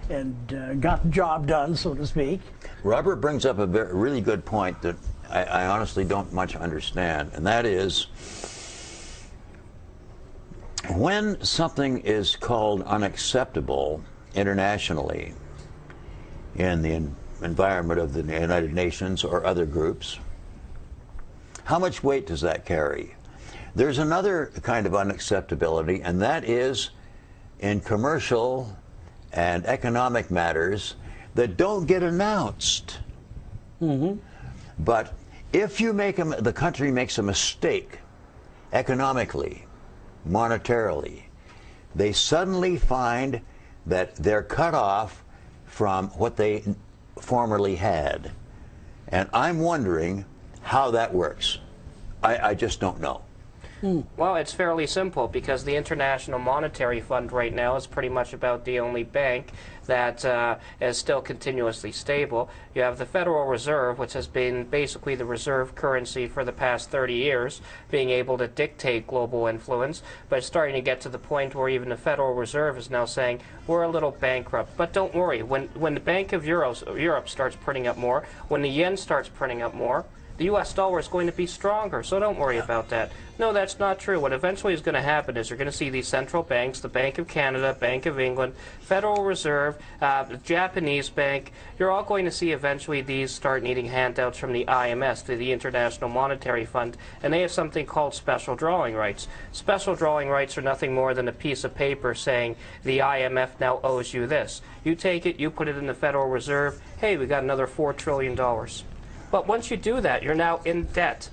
and got the job done, so to speak. Robert brings up a really good point that I honestly don't much understand, and that is when something is called unacceptable internationally in the environment of the United Nations or other groups, how much weight does that carry? There's another kind of unacceptability, and that is in commercial and economic matters that don't get announced. But if you the country makes a mistake economically, monetarily, they suddenly find that they're cut off from what they formerly had. And I'm wondering how that works. I just don't know. Well, it's fairly simple, because the International Monetary Fund right now is pretty much about the only bank that is still continuously stable. You have the Federal Reserve, which has been basically the reserve currency for the past 30 years, being able to dictate global influence, but it's starting to get to the point where even the Federal Reserve is now saying, we're a little bankrupt. But don't worry, when the Bank of Europe starts printing up more, when the yen starts printing up more, the U.S. dollar is going to be stronger, so don't worry about that. No, that's not true. What eventually is going to happen is you're going to see these central banks, the Bank of Canada, Bank of England, Federal Reserve, the Japanese Bank, you're all going to see eventually these start needing handouts from the IMS, the International Monetary Fund, and they have something called special drawing rights. Special drawing rights are nothing more than a piece of paper saying the IMF now owes you this. You take it, you put it in the Federal Reserve, hey, we got another $4 trillion. But once you do that, you're now in debt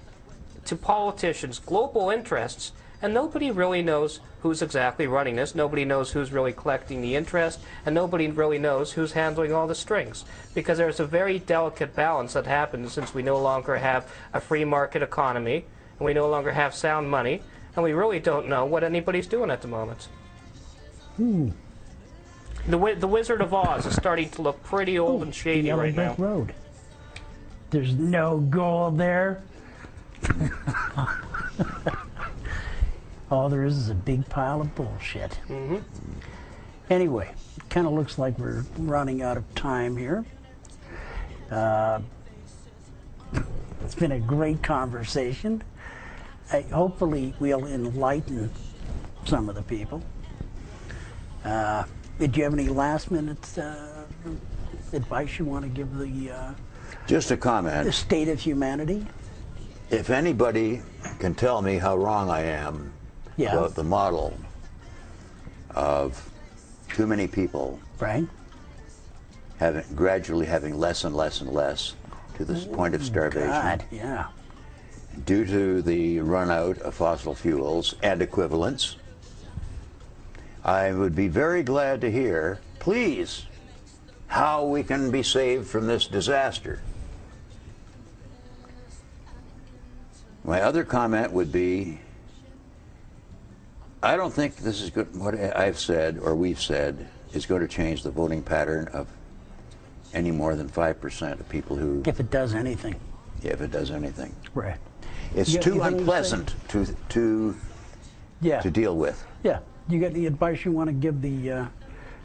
to politicians, global interests, and nobody really knows who's exactly running this. Nobody knows who's really collecting the interest, and nobody really knows who's handling all the strings. Because there's a very delicate balance that happens since we no longer have a free market economy, and we no longer have sound money, and we really don't know what anybody's doing at the moment. The Wizard of Oz is starting to look pretty old and shady the right now. Road. There's no gold there. All there is a big pile of bullshit. Anyway, it kind of looks like we're running out of time here. It's been a great conversation. Hopefully we'll enlighten some of the people. Did you have any last minute advice you want to give the Just a comment. the state of humanity? If anybody can tell me how wrong I am Yeah. about the model of too many people Right? gradually having less and less and less to the point of starvation God, yeah. due to the run out of fossil fuels and equivalents, I would be very glad to hear, please, how we can be saved from this disaster. My other comment would be, I don't think this is good. What I've said or we've said is going to change the voting pattern of any more than 5% of people who, If it does anything. if it does anything. Right. It's You too got anything to unpleasant to Yeah. deal with. Yeah. You got any advice you want to give the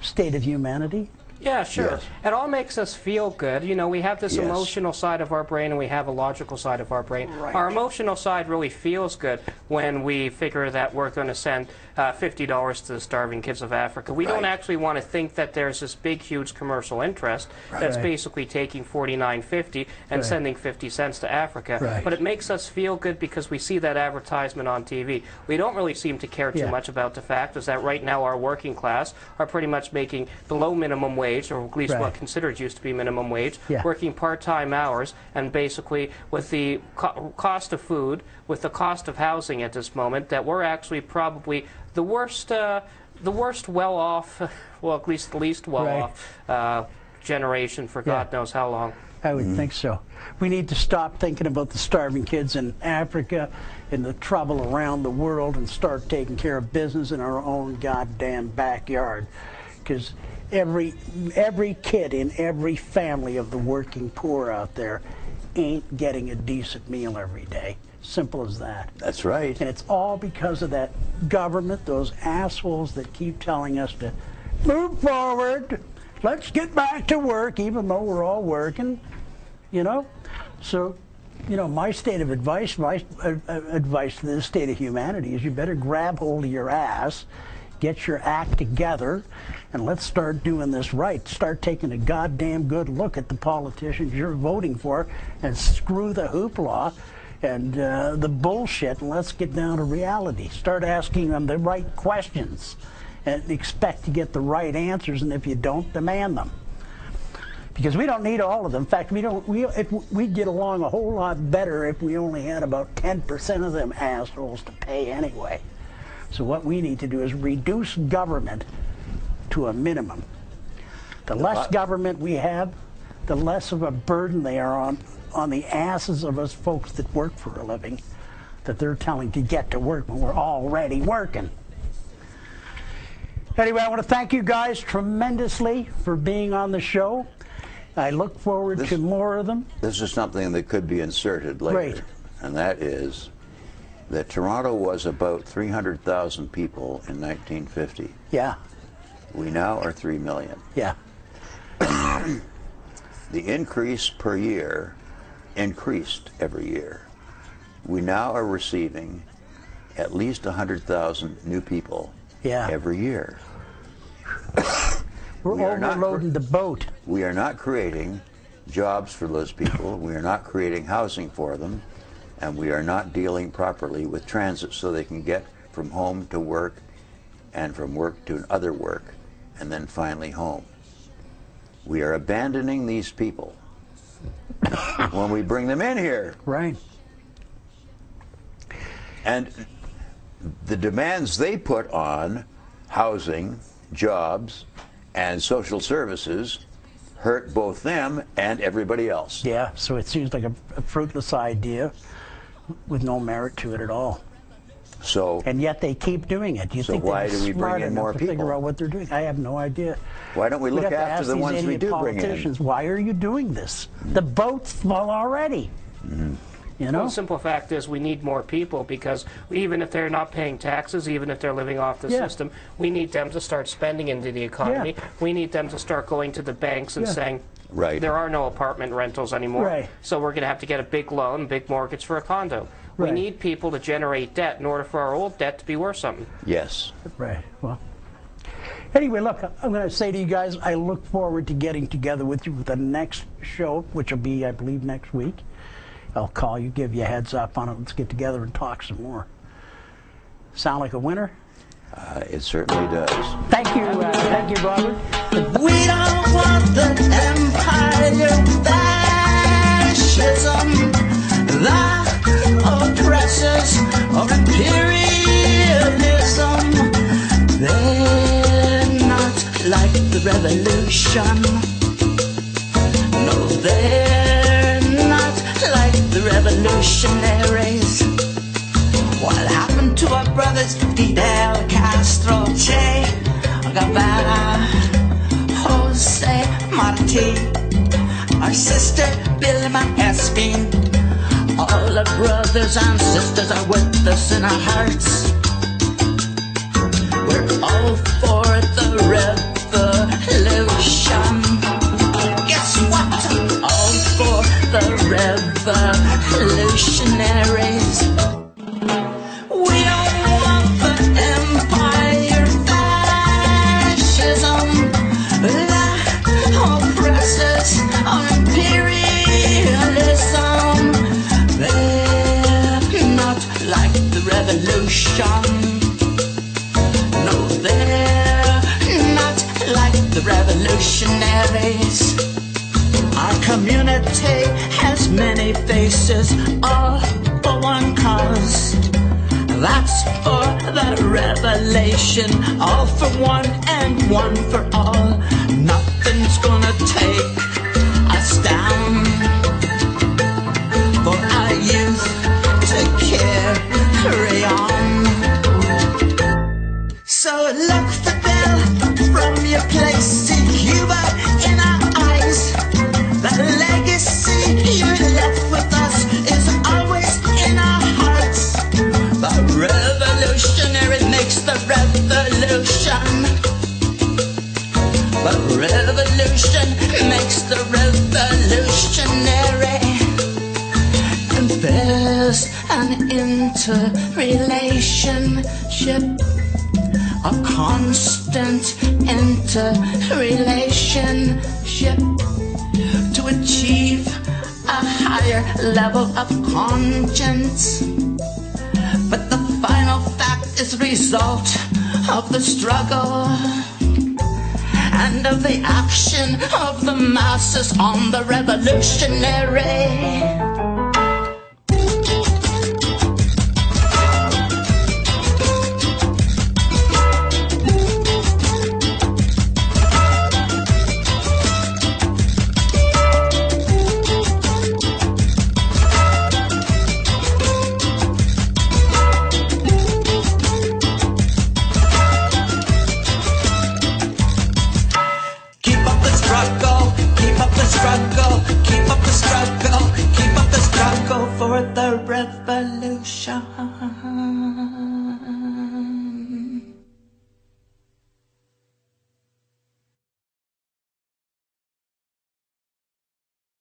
state of humanity? Yeah, sure. Yes. It all makes us feel good. You know, we have this Yes. emotional side of our brain and we have a logical side of our brain. Right. Our emotional side really feels good when we figure that we're going to send $50 to the starving kids of Africa. We don't Right. actually want to think that there's this big, huge commercial interest that's Right. basically taking $49.50 and Right. sending 50 cents to Africa. Right. But it makes us feel good because we see that advertisement on TV. We don't really seem to care too Yeah. much about the fact is that right now our working class are pretty much making below minimum wage, or at least Right. what considered used to be minimum wage, Yeah. working part-time hours, and basically with the cost of food, with the cost of housing at this moment, that we're actually probably the worst well-off, well, at least the least well-off generation for God knows how long. I would think so. We need to stop thinking about the starving kids in Africa and the trouble around the world and start taking care of business in our own goddamn backyard. Because every kid in every family of the working poor out there ain't getting a decent meal every day. Simple as that. That's right. And it's all because of that government, those assholes that keep telling us to move forward, let's get back to work, even though we're all working, you know? So, you know, my state of advice, my advice to the state of humanity is you better grab hold of your ass, get your act together, and let's start doing this right. Start taking a goddamn good look at the politicians you're voting for and screw the hoopla and the bullshit, and let's get down to reality. Start asking them the right questions and expect to get the right answers, and if you don't, demand them. Because we don't need all of them. In fact, we'd get along a whole lot better if we only had about 10% of them assholes to pay anyway. So what we need to do is reduce government to a minimum. The less government we have, the less of a burden they are on the asses of us folks that work for a living, that they're telling to get to work when we're already working. Anyway, I want to thank you guys tremendously for being on the show. I look forward to more of them. This is something that could be inserted later. Great. And that is that Toronto was about 300,000 people in 1950. Yeah, We now are 3 million. yeah. The increase per year increased every year. We now are receiving at least 100,000 new people Yeah. every year. We're We are not overloading the boat. We are not creating jobs for those people. We are not creating housing for them. And we are not dealing properly with transit so they can get from home to work and from work to other work and then finally home. We are abandoning these people when we bring them in here. Right. And the demands they put on housing, jobs, and social services hurt both them and everybody else. Yeah, so it seems like a fruitless idea with no merit to it at all. So, And yet they keep doing it. Do you so think why they're do we smart bring in enough more to people? figure out what they're doing? I have no idea. Why don't we We'd look have to after ask the these ones we idiot do bring in? politicians, why are you doing this? The boat's full already. You know? Well, the simple fact is we need more people, because even if they're not paying taxes, even if they're living off the system, we need them to start spending into the economy. Yeah. We need them to start going to the banks and saying, Right. there are no apartment rentals anymore, Right. so we're going to have to get a big loan, big mortgage for a condo. Right. We need people to generate debt in order for our old debt to be worth something. Yes. Right. Well, anyway, look, I'm going to say to you guys, I look forward to getting together with you for the next show, which will be, I believe, next week. I'll call you, give you a heads up on it. Let's get together and talk some more. Sound like a winner? It certainly does. Thank you, Robert. We don't want the empire fascism, the oppressors of imperialism. They're not like the revolution. No, they're not like the revolutionaries. What happened to our brothers Fidel Castro, Che Guevara, Jose Marti, our sister Vilma Espin? All our brothers and sisters are with us in our hearts. We're all for the revolution. Guess what? All for the revolutionaries. We don't want the empire fascism, the oppressors of imperialism. They're not like the revolution. No, they're not like the revolutionaries. Our community has many faces, all for one cause. That's for the revelation, all for one and one for all. Nothing's gonna take us down. For our youth to carry on. So look, Fidel, from your place, see Cuba in our eyes. The legacy you left with us is always in our hearts. The revolutionary makes the revolution. The revolution makes the revolutionary. And there's an interrelationship, a constant interrelationship to achieve a higher level of conscience. But the final fact is the result of the struggle and of the action of the masses on the revolutionary.